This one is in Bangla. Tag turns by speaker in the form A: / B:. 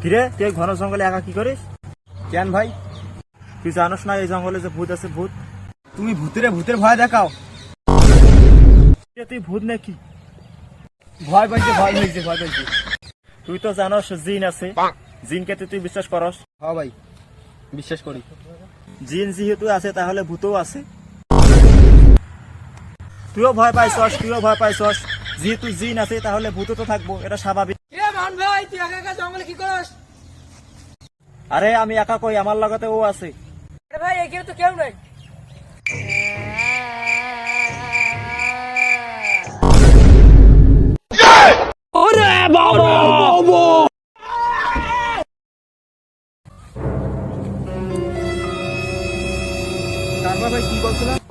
A: কিরে তুই ঘন জঙ্গলে একা কি করিস?
B: কেন ভাই?
A: তুই জানোস না এই জঙ্গলে যে ভূত আছে? ভূত
B: তুমি ভূতের ভয় দেখাও।
A: তুই ভূত নাকি?
B: ভয় পাইছে।
A: তুই তো জানোস জিন আছে, জিনকে তুই বিশ্বাস করস?
B: হ্যাঁ ভাই, বিশ্বাস করি।
A: জিন যেহেতু আছে তাহলে ভূতও আছে। তুইও ভয় পাইছস, যেহেতু জিন আছে তাহলে ভূত তো থাকবো, এটা স্বাভাবিক।
C: ভাই তুই একা একা জঙ্গলে কি করস?
A: আরে আমি একা কই, আমার লাগাতে ও আছে।
C: আরে ভাই এখানে তো কেউ নাই।
B: তারপর ভাই কি বলছিলাম?